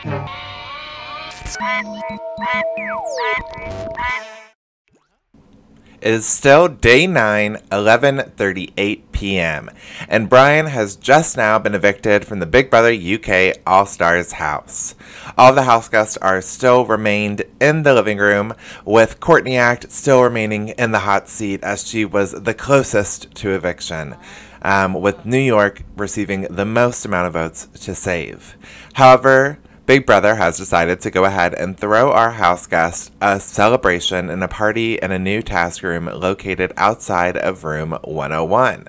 It is still day 9, 11:38 p.m., and Brian has just now been evicted from the Big Brother UK All-Stars house. All the house guests are still remained in the living room, with Courtney still remaining in the hot seat as she was the closest to eviction, with New York receiving the most amount of votes to save. However, Big Brother has decided to go ahead and throw our house guests a celebration and a party in a new task room located outside of room 101.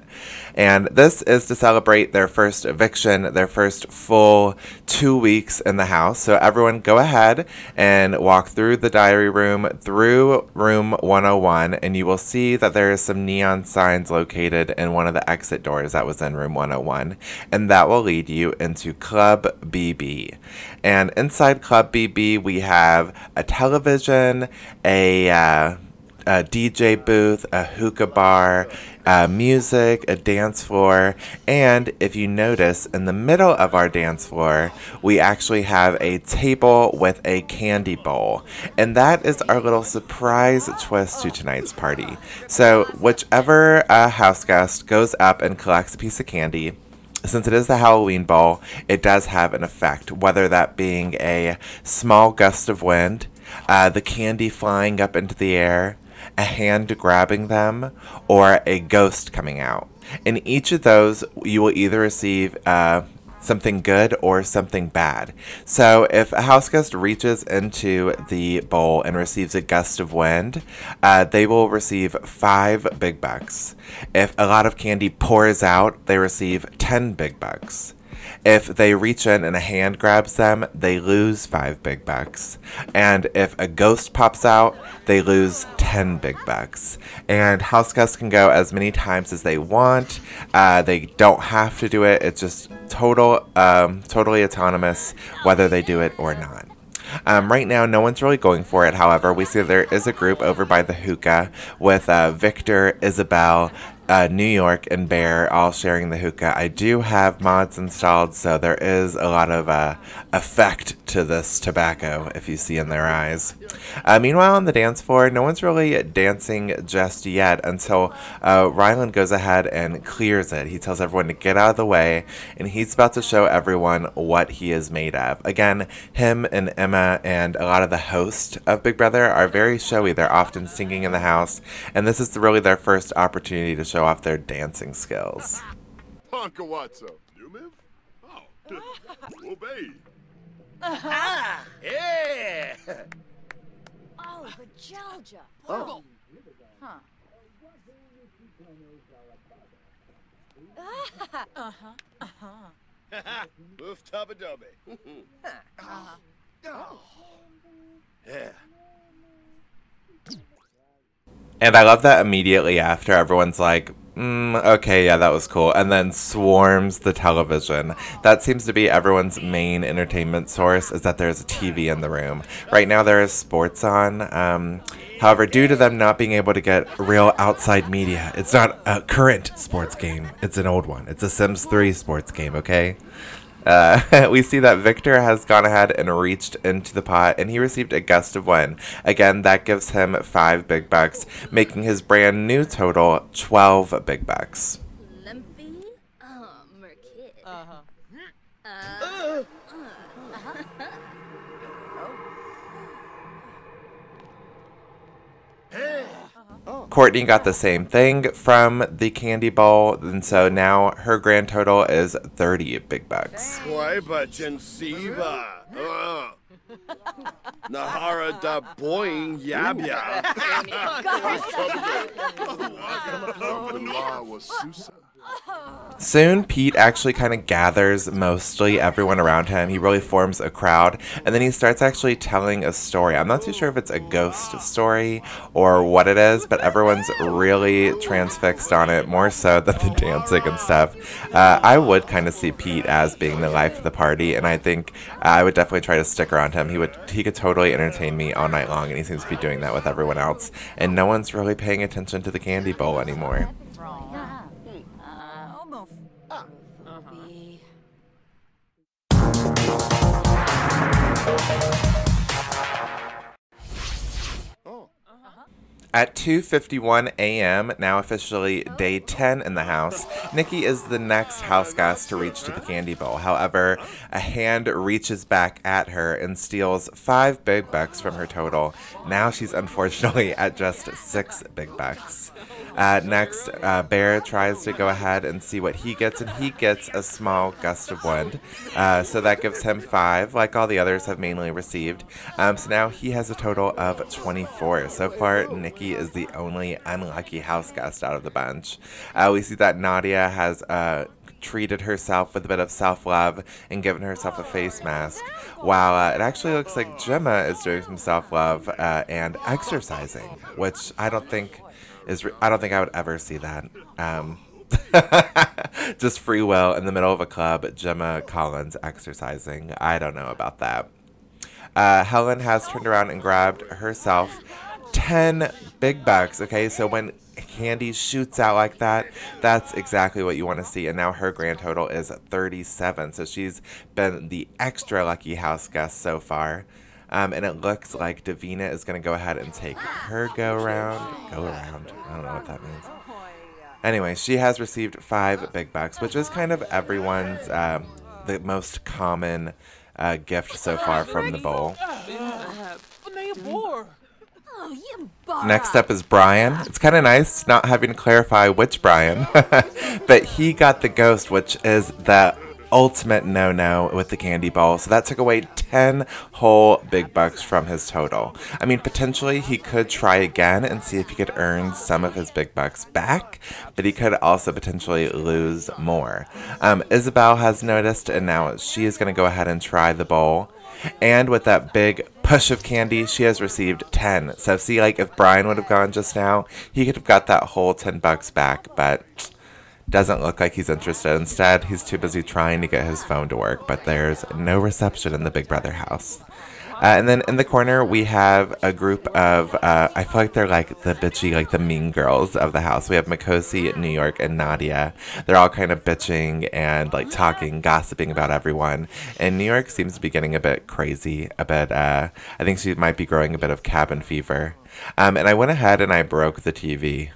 And this is to celebrate their first eviction, their first full 2 weeks in the house. So everyone go ahead and walk through the diary room, through room 101, and you will see that there is some neon signs located in one of the exit doors that was in room 101. And that will lead you into Club BB. And inside Club BB, we have a television, a DJ booth, a hookah bar, music, a dance floor, and if you notice, in the middle of our dance floor, we actually have a table with a candy bowl. And that is our little surprise twist to tonight's party. So whichever house guest goes up and collects a piece of candy, since it is the Halloween bowl, it does have an effect, whether that being a small gust of wind, the candy flying up into the air, a hand grabbing them, or a ghost coming out. In each of those, you will either receive something good or something bad. So if a house guest reaches into the bowl and receives a gust of wind, they will receive 5 big bucks. If a lot of candy pours out, they receive 10 big bucks. If they reach in and a hand grabs them, they lose 5 big bucks. And if a ghost pops out, they lose 10 big bucks. And house guests can go as many times as they want. They don't have to do it. It's just totally autonomous whether they do it or not. Right now, no one's really going for it. However, we see there is a group over by the hookah with Victor, Isabelle, New York, and Bear all sharing the hookah. I do have mods installed, so there is a lot of effect to this tobacco, if you see in their eyes. Meanwhile, on the dance floor, no one's really dancing just yet until Rylan goes ahead and clears it. He tells everyone to get out of the way, and he's about to show everyone what he is made of. Again, him and Emma and a lot of the hosts of Big Brother are very showy. They're often singing in the house, and this is really their first opportunity to show off their dancing skills. Pankawatso, you live? Oh, obey. Yeah! Oh, but Georgia. Oh. Huh. Move tabadobe. Yeah. And I love that immediately after, everyone's like, okay, yeah, that was cool, and then swarms the television. That seems to be everyone's main entertainment source, is that there's a TV in the room. Right now there is sports on. However, due to them not being able to get real outside media, it's not a current sports game, it's an old one. It's a Sims 3 sports game, okay? We see that Victor has gone ahead and reached into the pot, and he received a gust of wind. Again, that gives him 5 big bucks, making his brand new total 12 big bucks. Lumpy? Oh, Merkid. Courtney got the same thing from the candy bowl, and so now her grand total is 30 big bucks. Waiba Jensiva. Nahara da boing yabya. Soon, Pete actually kind of gathers mostly everyone around him. He really forms a crowd, and then he starts actually telling a story. I'm not too sure if it's a ghost story or what it is, but everyone's really transfixed on it, more so than the dancing and stuff. I would kind of see Pete as being the life of the party, and I think I would definitely try to stick around him. He could totally entertain me all night long, and he seems to be doing that with everyone else, and no one's really paying attention to the candy bowl anymore. At 2:51 a.m., now officially day 10 in the house, Nikki is the next house guest to reach to the candy bowl. However, a hand reaches back at her and steals 5 big bucks from her total. Now she's unfortunately at just 6 big bucks. Next, Bear tries to go ahead and see what he gets, and he gets a small gust of wind. So that gives him 5, like all the others have mainly received. So now he has a total of 24. So far, Nikki is the only unlucky house guest out of the bunch. We see that Nadia has treated herself with a bit of self-love and given herself a face mask, while it actually looks like Gemma is doing some self-love and exercising, which I don't think I would ever see that. Just free will in the middle of a club, Gemma Collins exercising. I don't know about that. Hellen has turned around and grabbed herself 10 big bucks. Okay, so when candy shoots out like that, that's exactly what you want to see. And now her grand total is 37. So she's been the extra lucky house guest so far. And it looks like Davina is going to go ahead and take her go around. I don't know what that means. Anyway, she has received 5 big bucks, which is kind of everyone's the most common gift so far from the bowl. Next up is Brian. It's kind of nice not having to clarify which Brian, but he got the ghost, which is the ultimate no-no with the candy bowl. So that took away 10 whole big bucks from his total. I mean, potentially he could try again and see if he could earn some of his big bucks back, but he could also potentially lose more. Isabelle has noticed, and now she is going to go ahead and try the bowl. And with that big push of candy, she has received 10. So see, like, if Brian would have gone just now, he could have got that whole 10 bucks back, but doesn't look like he's interested. Instead, he's too busy trying to get his phone to work, but there's no reception in the Big Brother house. And then in the corner, we have a group of, I feel like they're like the bitchy, like the mean girls of the house. We have Makosi, New York, and Nadia. They're all kind of bitching and like talking, gossiping about everyone. And New York seems to be getting a bit crazy, a bit, I think she might be growing a bit of cabin fever. And I went ahead and I broke the TV,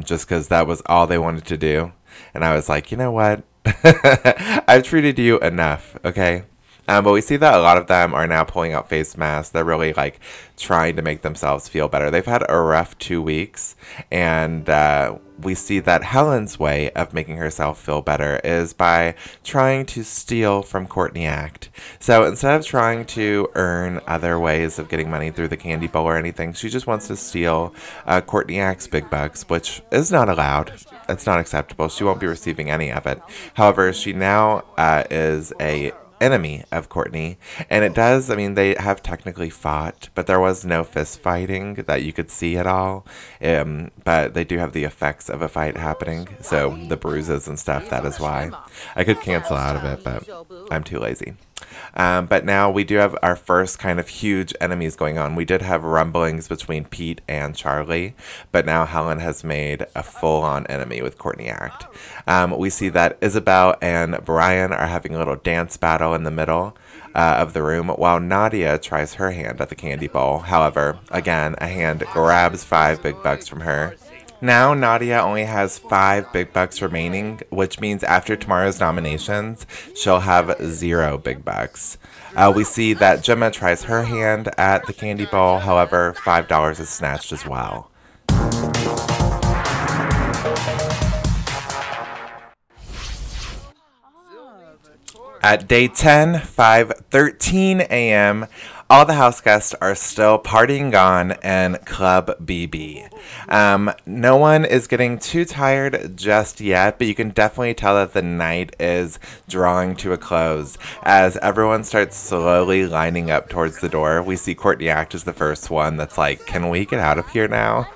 just because that was all they wanted to do. And I was like, you know what? I've treated you enough, okay? But we see that a lot of them are now pulling out face masks. They're really like trying to make themselves feel better. They've had a rough 2 weeks, and we see that Hellen's way of making herself feel better is by trying to steal from Courtney Act. So instead of trying to earn other ways of getting money through the candy bowl or anything, she just wants to steal Courtney Act's big bucks, which is not allowed. It's not acceptable. She won't be receiving any of it. However, she now is a enemy of Courtney, and it does, I mean, they have technically fought, but there was no fist fighting that you could see at all, but they do have the effects of a fight happening, so the bruises and stuff, that is why. I could cancel out of it, but I'm too lazy. But now we do have our first kind of huge enemies going on. We did have rumblings between Pete and Charley, but now Hellen has made a full-on enemy with Courtney Act. We see that Isabelle and Brian are having a little dance battle in the middle of the room, while Nadia tries her hand at the candy bowl. However, again, a hand grabs 5 big bucks from her. Now Nadia only has 5 big bucks remaining, which means after tomorrow's nominations, she'll have 0 big bucks. We see that Gemma tries her hand at the candy bowl. However, $5 is snatched as well. At day 10, 5:13 a.m., all the house guests are still partying on in Club BB. No one is getting too tired just yet, but you can definitely tell that the night is drawing to a close. As everyone starts slowly lining up towards the door, we see Courtney Act as the first one that's like, can we get out of here now?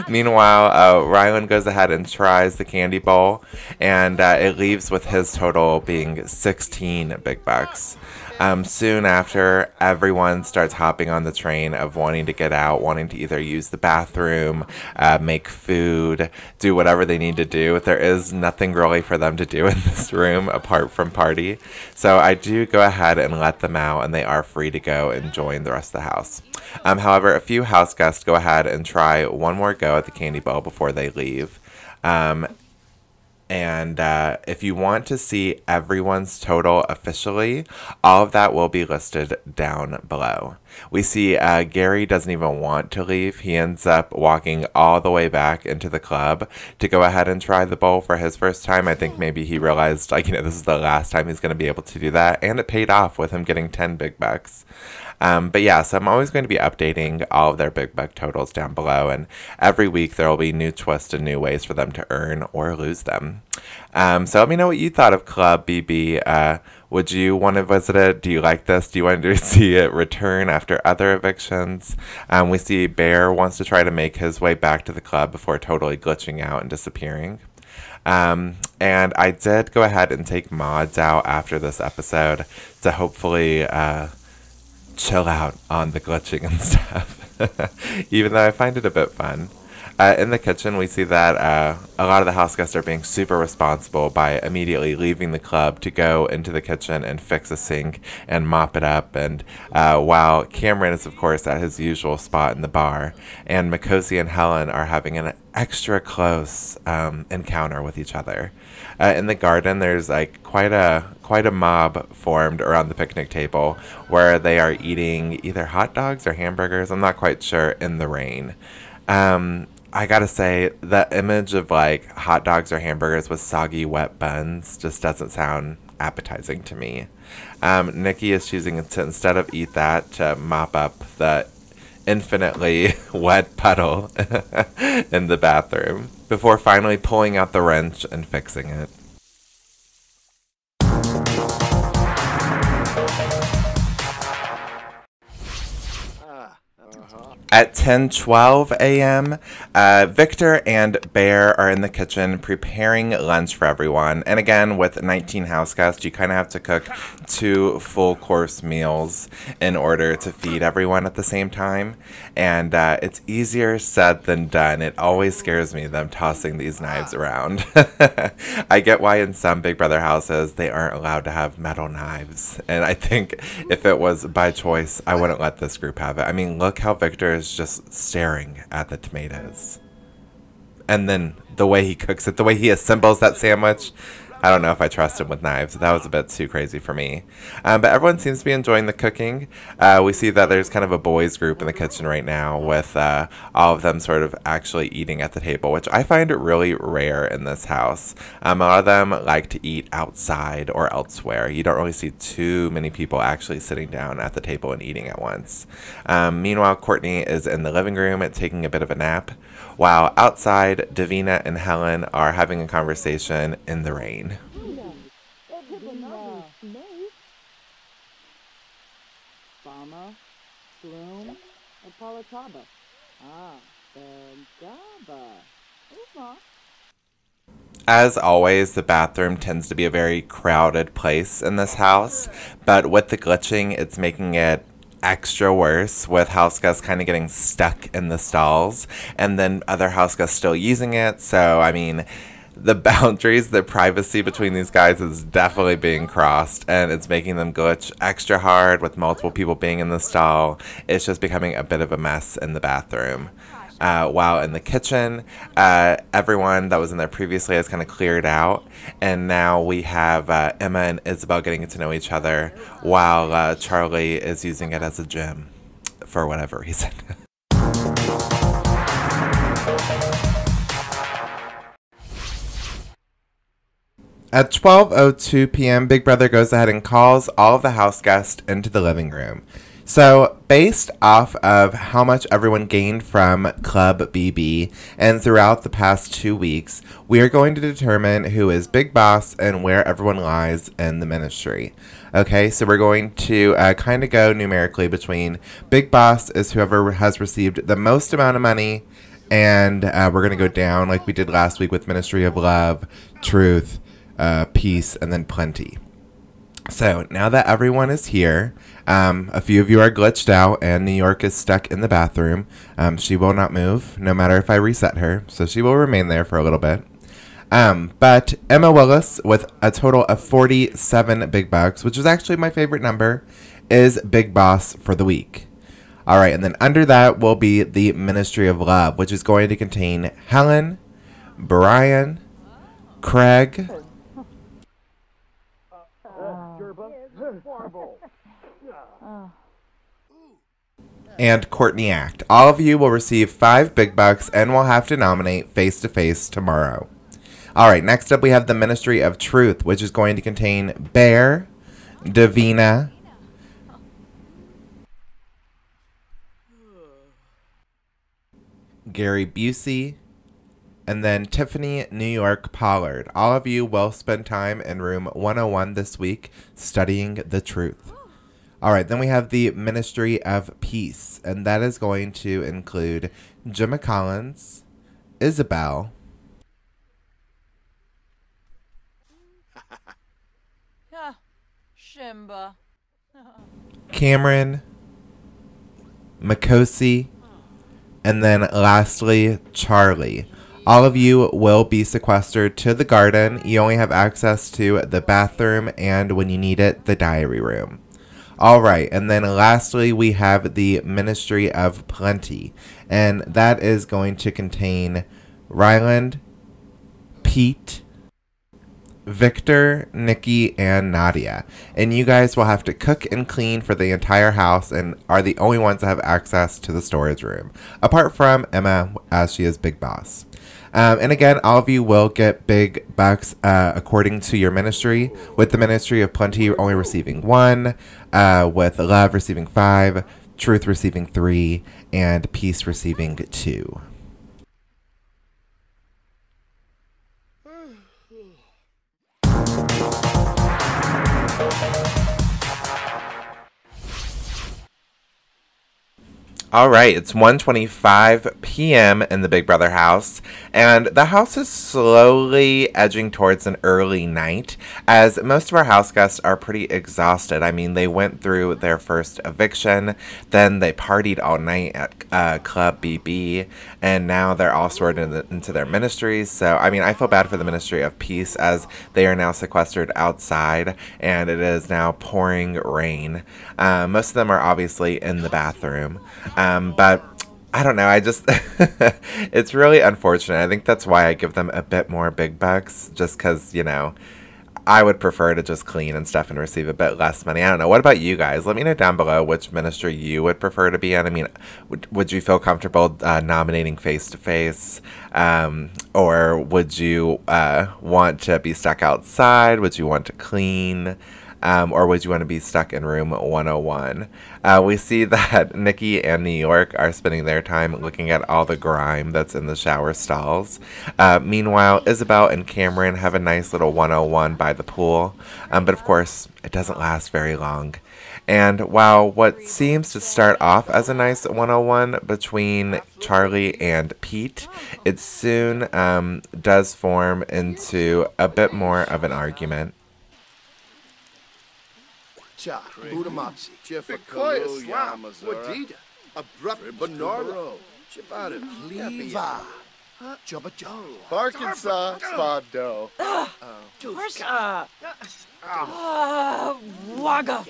Meanwhile, Rylan goes ahead and tries the candy bowl, and it leaves with his total being 16 big bucks. Soon after, everyone everyone starts hopping on the train of wanting to get out, wanting to either use the bathroom, make food, do whatever they need to do. There is nothing really for them to do in this room apart from party. So I do go ahead and let them out, and they are free to go and join the rest of the house. However, a few house guests go ahead and try one more go at the candy bowl before they leave. And if you want to see everyone's total officially, all of that will be listed down below. We see Gary doesn't even want to leave. He ends up walking all the way back into the club to go ahead and try the bowl for his first time. I think maybe he realized, like, this is the last time he's going to be able to do that. And it paid off with him getting 10 big bucks. But yeah, so I'm always going to be updating all of their big buck totals down below, and every week there will be new twists and new ways for them to earn or lose them. So let me know what you thought of Club BB. Would you want to visit it? Do you like this? Do you want to see it return after other evictions? We see Bear wants to try to make his way back to the club before totally glitching out and disappearing. And I did go ahead and take mods out after this episode to hopefully chill out on the glitching and stuff, even though I find it a bit fun. In the kitchen, we see that a lot of the house guests are being super responsible by immediately leaving the club to go into the kitchen and fix a sink and mop it up. And while Cameron is, of course, at his usual spot in the bar, and Makosi and Hellen are having an extra close encounter with each other. In the garden, there's like quite a mob formed around the picnic table where they are eating either hot dogs or hamburgers. I'm not quite sure, in the rain. I gotta say, the image of like hot dogs or hamburgers with soggy, wet buns just doesn't sound appetizing to me. Nikki is choosing to, instead of eat that, to mop up the infinitely wet puddle in the bathroom before finally pulling out the wrench and fixing it. At 10:12 a.m., Victor and Bear are in the kitchen preparing lunch for everyone. And again, with 19 house guests, you kind of have to cook 2 full-course meals in order to feed everyone at the same time. And it's easier said than done. It always scares me, them tossing these knives around. I get why in some Big Brother houses they aren't allowed to have metal knives. And I think if it was by choice, I wouldn't let this group have it. I mean, look how Victor is just staring at the tomatoes. And then the way he cooks it, the way he assembles that sandwich, I don't know if I trust him with knives. That was a bit too crazy for me. But everyone seems to be enjoying the cooking. We see that there's kind of a boys group in the kitchen right now with all of them sort of actually eating at the table, which I find really rare in this house. A lot of them like to eat outside or elsewhere. You don't really see too many people actually sitting down at the table and eating at once. Meanwhile, Courtney is in the living room taking a bit of a nap, while outside, Davina and Hellen are having a conversation in the rain. As always, the bathroom tends to be a very crowded place in this house, but with the glitching, it's making it extra worse, with house guests kind of getting stuck in the stalls and then other house guests still using it. So, I mean, the boundaries, the privacy between these guys is definitely being crossed, and it's making them glitch extra hard with multiple people being in the stall. It's just becoming a bit of a mess in the bathroom. While in the kitchen, everyone that was in there previously has kind of cleared out, and now we have Emma and Isabelle getting to know each other, while Charley is using it as a gym for whatever reason. At 12:02 p.m., Big Brother goes ahead and calls all of the house guests into the living room. So, based off of how much everyone gained from Club BB and throughout the past 2 weeks, we are going to determine who is Big Boss and where everyone lies in the ministry. Okay, so we're going to kind of go numerically between Big Boss is whoever has received the most amount of money, and we're going to go down like we did last week with Ministry of Love, Truth, Peace, and then Plenty. So now that everyone is here, a few of you are glitched out and New York is stuck in the bathroom. She will not move no matter if I reset her, so she will remain there for a little bit. But Emma Willis, with a total of 47 big bucks, which is actually my favorite number, is Big Boss for the week. All right, and then under that will be the Ministry of Love, which is going to contain Hellen, Brian, Craig, and Courtney Act. All of you will receive 5 big bucks and will have to nominate face-to-face tomorrow. All right, next up we have the Ministry of Truth, which is going to contain Bear, Davina, Gary Busey, and then Tiffany New York Pollard. All of you will spend time in room 101 this week studying the truth. All right, then we have the Ministry of Peace, and that is going to include Gemma Collins, Isabelle, Shimba. Cameron, Makosi, and then lastly, Charley. All of you will be sequestered to the garden. You only have access to the bathroom and, when you need it, the diary room. All right, and then lastly, we have the Ministry of Plenty, and that is going to contain Rylan, Pete, Victor, Nikki, and Nadia. And you guys will have to cook and clean for the entire house and are the only ones that have access to the storage room, apart from Emma, as she is Big Boss. And again, all of you will get big bucks according to your ministry, with the Ministry of Plenty only receiving 1, with Love receiving 5, Truth receiving 3, and Peace receiving 2. All right, it's 1:25 p.m. in the Big Brother house, and the house is slowly edging towards an early night, as most of our house guests are pretty exhausted. I mean, they went through their first eviction, then they partied all night at Club BB, and now they're all sorted into their ministries. So, I mean, I feel bad for the Ministry of Peace, as they are now sequestered outside, and it is now pouring rain. Most of them are obviously in the bathroom. But I don't know, I just, it's really unfortunate. I think that's why I give them a bit more big bucks, just because, you know, I would prefer to just clean and stuff and receive a bit less money. I don't know. What about you guys? Let me know down below which ministry you would prefer to be in. I mean, would you feel comfortable nominating face-to-face? Or would you want to be stuck outside? Would you want to clean? Or would you want to be stuck in room 101? We see that Nikki and New York are spending their time looking at all the grime that's in the shower stalls. Meanwhile, Isabelle and Cameron have a nice little 101 by the pool. But of course, it doesn't last very long. And while what seems to start off as a nice 101 between Charley and Pete, it soon does form into a bit more of an argument. Cha, Budamapsi, Jeffakalu, Yamazura, Abrupt Benora, Chibata, Leva, Jobajo, Arkansas, Spado, Wagga.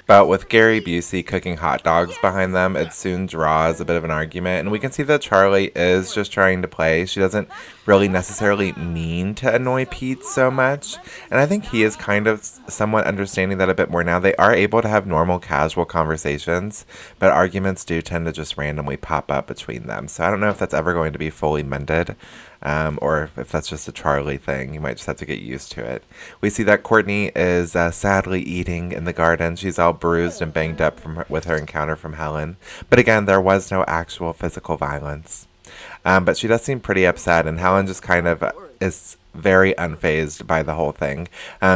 But with Gary Busey cooking hot dogs behind them, it soon draws a bit of an argument. And we can see that Charley is just trying to play. She doesn't really necessarily mean to annoy Pete so much. And I think he is kind of somewhat understanding that a bit more now. They are able to have normal, casual conversations, but arguments do tend to just randomly pop up between them. So I don't know if that's ever going to be fully mended. Or if that's just a Charley thing. You might just have to get used to it. We see that Courtney is sadly eating in the garden. She's all bruised and banged up with her encounter from Hellen. But again, there was no actual physical violence. But she does seem pretty upset, and Hellen just kind of is very unfazed by the whole thing.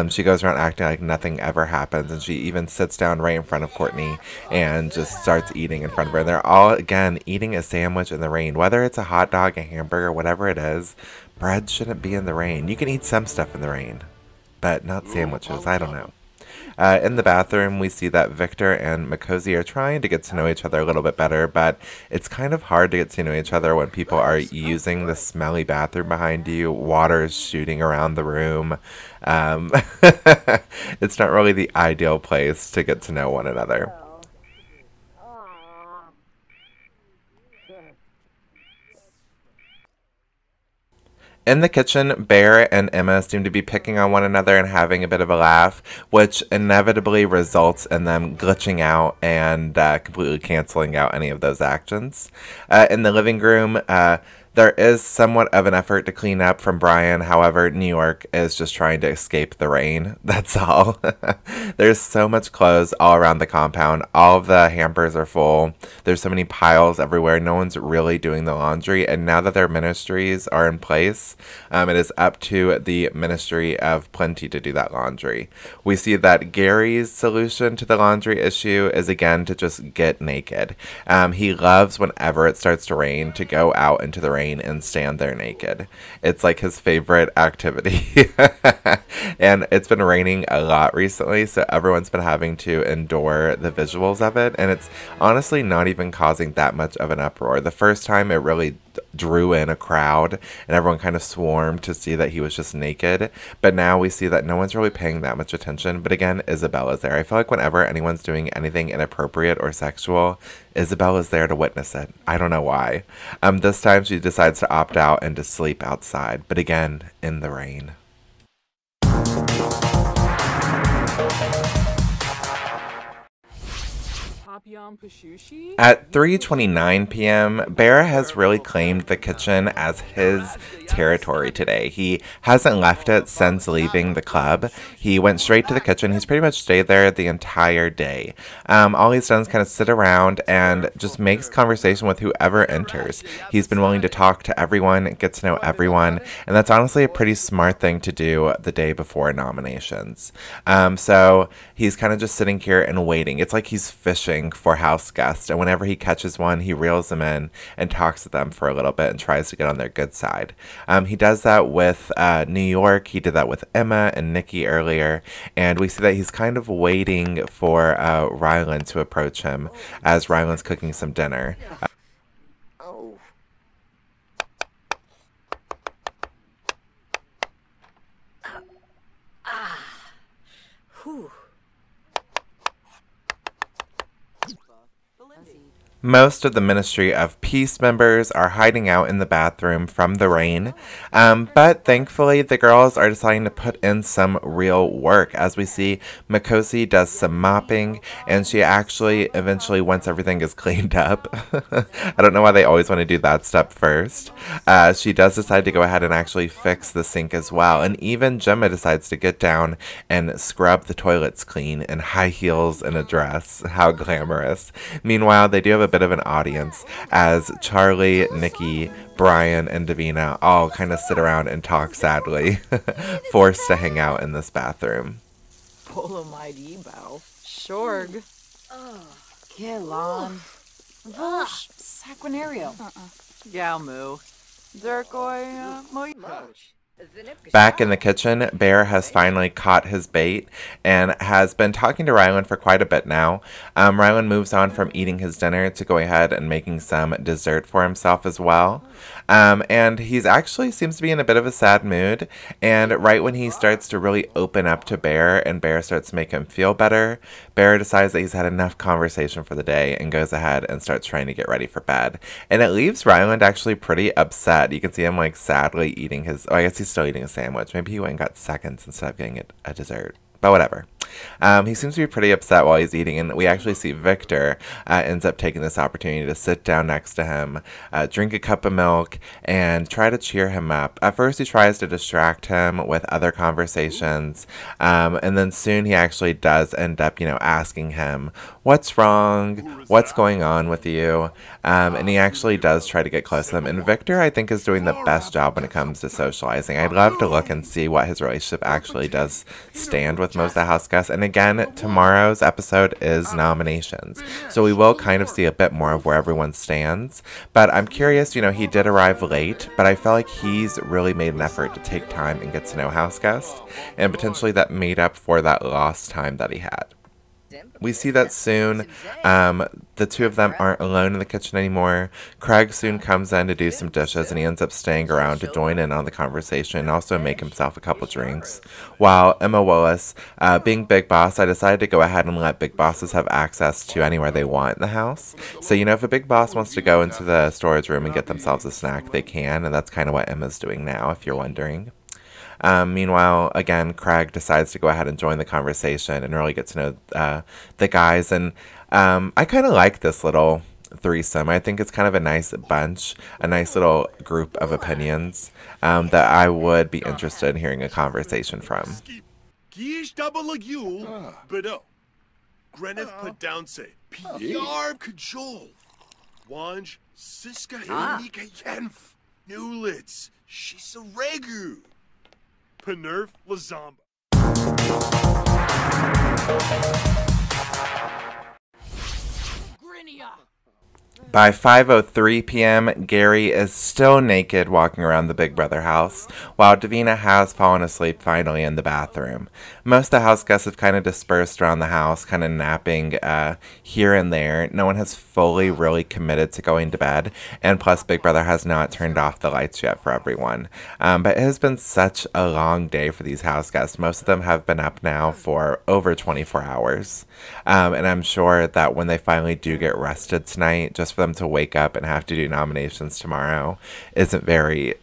She goes around acting like nothing ever happens, and she even sits down right in front of Courtney and just starts eating in front of her. And they're all, again, eating a sandwich in the rain. Whether it's a hot dog, a hamburger, whatever it is, bread shouldn't be in the rain. You can eat some stuff in the rain. but not sandwiches. I don't know. In the bathroom, we see that Victor and Makosi are trying to get to know each other a little bit better, but it's kind of hard to get to know each other when people are using the smelly bathroom behind you. Water is shooting around the room. It's not really the ideal place to get to know one another. In the kitchen, Bear and Emma seem to be picking on one another and having a bit of a laugh, which inevitably results in them glitching out and completely canceling out any of those actions. In the living room, there is somewhat of an effort to clean up from Brian. However, New York is just trying to escape the rain. That's all. There's so much clothes all around the compound. All of the hampers are full. There's so many piles everywhere. No one's really doing the laundry. And now that their ministries are in place, it is up to the Ministry of Plenty to do that laundry. We see that Gary's solution to the laundry issue is, again, to just get naked. He loves, whenever it starts to rain, to go out into the rain and stand there naked. It's like his favorite activity. And it's been raining a lot recently, so everyone's been having to endure the visuals of it, and it's honestly not even causing that much of an uproar. The first time, it really drew in a crowd and everyone kind of swarmed to see that he was just naked, but now we see that no one's really paying that much attention. But again, Isabelle is there. I feel like whenever anyone's doing anything inappropriate or sexual, Isabelle is there to witness it. I don't know why. This time she decides to opt out and to sleep outside, but again, in the rain. At 3:29 p.m., Bear has really claimed the kitchen as his territory today. He hasn't left it since leaving the club. He went straight to the kitchen. He's pretty much stayed there the entire day. All he's done is kind of sit around and just makes conversation with whoever enters. He's been willing to talk to everyone, get to know everyone, and that's honestly a pretty smart thing to do the day before nominations. So he's kind of just sitting here and waiting. It's like he's fishing for house guests, and whenever he catches one, he reels them in and talks to them for a little bit and tries to get on their good side. He does that with New York. He did that with Emma and Nikki earlier, and we see that he's kind of waiting for Rylan to approach him as Rylan's cooking some dinner. Oh. Whew. Most of the Ministry of Peace members are hiding out in the bathroom from the rain, but thankfully the girls are deciding to put in some real work. As we see, Makosi does some mopping, and she actually eventually, once everything is cleaned up, I don't know why they always want to do that step first, she does decide to go ahead and actually fix the sink as well. And even Gemma decides to get down and scrub the toilets clean in high heels and a dress. How glamorous. Meanwhile, they do have a bit of an audience as Charley, Nikki, Brian, and Davina all kind of sit around and talk sadly, forced to hang out in this bathroom. Shorg. Kielan. Vosh. Saquinario. Galmu. Zerkoi. Back in the kitchen, Bear has finally caught his bait and has been talking to Rylan for quite a bit now. Rylan moves on from eating his dinner to going ahead and making some dessert for himself as well. And he's actually seems to be in a bit of a sad mood. And right when he starts to really open up to Bear and Bear starts to make him feel better, Bear decides that he's had enough conversation for the day and goes ahead and starts trying to get ready for bed. And it leaves Rylan actually pretty upset. You can see him like sadly eating his, I guess he's still eating a sandwich. Maybe he went and got seconds instead of getting a dessert. But whatever. He seems to be pretty upset while he's eating, and we actually see Victor ends up taking this opportunity to sit down next to him, drink a cup of milk, and try to cheer him up. At first, he tries to distract him with other conversations, and then soon he actually does end up, asking him, what's wrong? What's going on with you? And he actually does try to get close to them. And Victor, I think, is doing the best job when it comes to socializing. I'd love to look and see what his relationship actually does stand with most of the house guests. guest. And again, tomorrow's episode is nominations. So we will kind of see a bit more of where everyone stands. But I'm curious, you know, he did arrive late, but I feel like he's really made an effort to take time and get to know house guests. And potentially that made up for that lost time that he had. We see that soon, the two of them aren't alone in the kitchen anymore. Craig soon comes in to do some dishes, and he ends up staying around to join in on the conversation and also make himself a couple drinks. While Emma Willis, being Big Boss, I decided to go ahead and let Big Bosses have access to anywhere they want in the house. So, you know, if a Big Boss wants to go into the storage room and get themselves a snack, they can, and that's kind of what Emma's doing now, if you're wondering. Meanwhile, again, Craig decides to go ahead and join the conversation and really get to know the guys. And I kind of like this little threesome. I think it's kind of a nice bunch, a nice little group of opinions that I would be interested in hearing a conversation from. Penerf Lazamba. By 5:03 p.m., Gary is still naked walking around the Big Brother house, while Davina has fallen asleep finally in the bathroom. Most of the house guests have kind of dispersed around the house, kind of napping here and there. No one has fully really committed to going to bed, and plus Big Brother has not turned off the lights yet for everyone. But it has been such a long day for these house guests. Most of them have been up now for over 24 hours. And I'm sure that when they finally do get rested tonight, just for them to wake up and have to do nominations tomorrow isn't very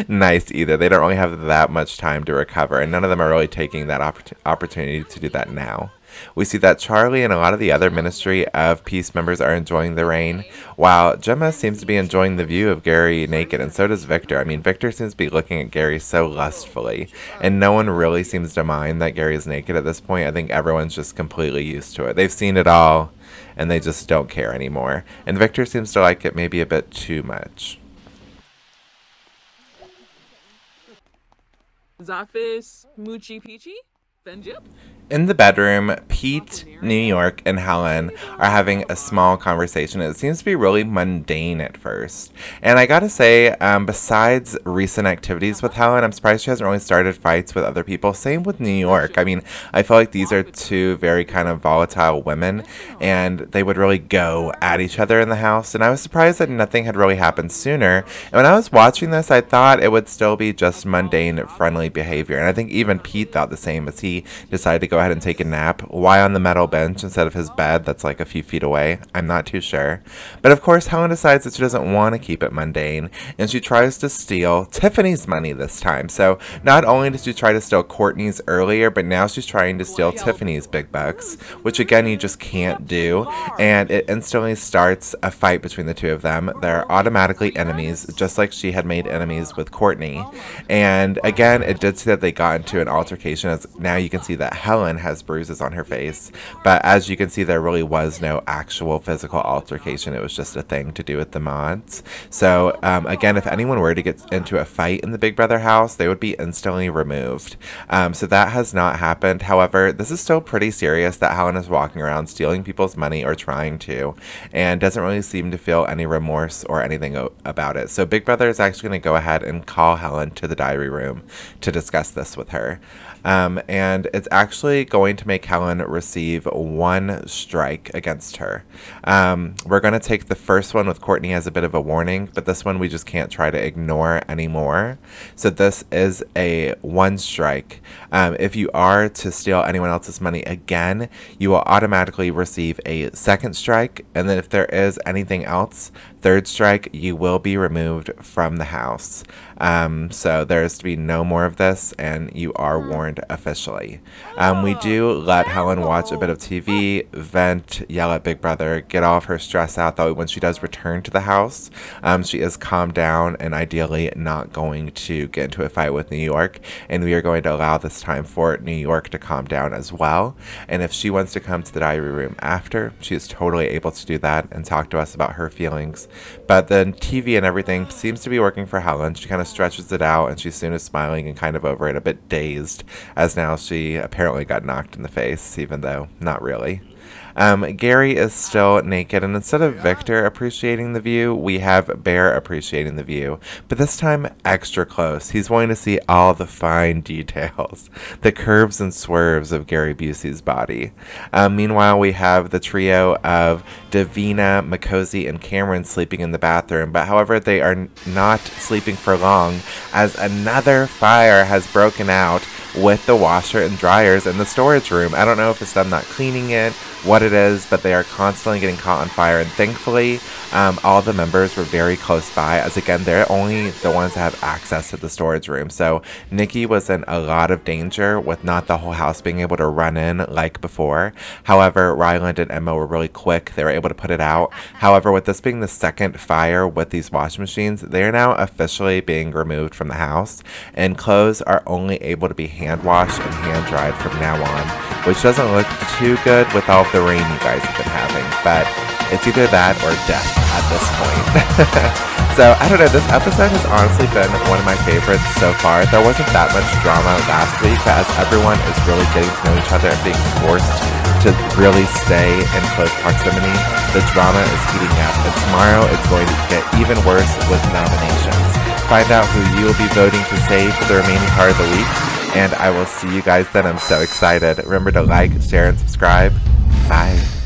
nice either. They don't really have that much time to recover, and none of them are really taking that opportunity to do that now. We see that Charley and a lot of the other Ministry of Peace members are enjoying the rain, while Gemma seems to be enjoying the view of Gary naked, and so does Victor. I mean, Victor seems to be looking at Gary so lustfully, and no one really seems to mind that Gary is naked at this point. I think everyone's just completely used to it. They've seen it all, and they just don't care anymore. And Victor seems to like it maybe a bit too much. Zafis Moochie Peachy? Benjip? In the bedroom, Pete, New York, and Hellen are having a small conversation. It seems to be really mundane at first. And I gotta say, besides recent activities with Hellen, I'm surprised she hasn't really started fights with other people. Same with New York. I mean, I feel like these are two very kind of volatile women, and they would really go at each other in the house. And I was surprised that nothing had really happened sooner. And when I was watching this, I thought it would still be just mundane, friendly behavior. And I think even Pete thought the same as he decided to go ahead and take a nap. Why on the metal bench instead of his bed that's like a few feet away? I'm not too sure. But of course, Hellen decides that she doesn't want to keep it mundane, and she tries to steal Tiffany's money this time. So not only did she try to steal Courtney's earlier, but now she's trying to steal Tiffany's big bucks, which again, you just can't do. And it instantly starts a fight between the two of them. They're automatically enemies, just like she had made enemies with Courtney. And again, it did see that they got into an altercation, as now you can see that Hellen has bruises on her face, but as you can see, there really was no actual physical altercation. It was just a thing to do with the mods. So again, if anyone were to get into a fight in the Big Brother house, they would be instantly removed. So that has not happened. However, this is still pretty serious that Hellen is walking around stealing people's money, or trying to, and doesn't really seem to feel any remorse or anything about it. So Big Brother is actually going to go ahead and call Hellen to the diary room to discuss this with her. And it's actually going to make Hellen receive one strike against her. We're going to take the first one with Courtney as a bit of a warning, but this one we just can't try to ignore anymore. So this is a one strike. If you are to steal anyone else's money again, you will automatically receive a second strike, and then if there is anything else, third strike, you will be removed from the house. So there is to be no more of this, and you are warned officially. We do let Hellen watch a bit of TV, vent, yell at Big Brother, get all of her stress out, that way when she does return to the house, she is calmed down and ideally not going to get into a fight with New York, and we are going to allow this time for New York to calm down as well. And if she wants to come to the diary room after, she is totally able to do that and talk to us about her feelings. But the TV and everything seems to be working for Hellen. She kind of stretches it out, and she soon is smiling and kind of over it, a bit dazed, as now she apparently got knocked in the face, even though not really. Gary is still naked, and instead of Victor appreciating the view, we have Bear appreciating the view, but this time extra close. He's wanting to see all the fine details, the curves and swerves of Gary Busey's body. Meanwhile, we have the trio of Davina, Makosi, and Cameron sleeping in the bathroom, but however, they are not sleeping for long, as another fire has broken out with the washer and dryers in the storage room. I don't know if it's them not cleaning it, what it is, but they are constantly getting caught on fire, and thankfully all the members were very close by, as again they're only the ones that have access to the storage room. So Nikki was in a lot of danger with not the whole house being able to run in like before. However, Rylan and Emma were really quick. They were able to put it out. However, with this being the second fire with these washing machines, they are now officially being removed from the house, and clothes are only able to be hand washed and hand dried from now on, which doesn't look too good with all the rain you guys have been having, but it's either that or death at this point. So, I don't know, this episode has honestly been one of my favorites so far. There wasn't that much drama last week, but as everyone is really getting to know each other and being forced to really stay in close proximity, the drama is heating up, and tomorrow it's going to get even worse with nominations. Find out who you will be voting to save for the remaining part of the week, and I will see you guys then. I'm so excited. Remember to like, share, and subscribe. Bye.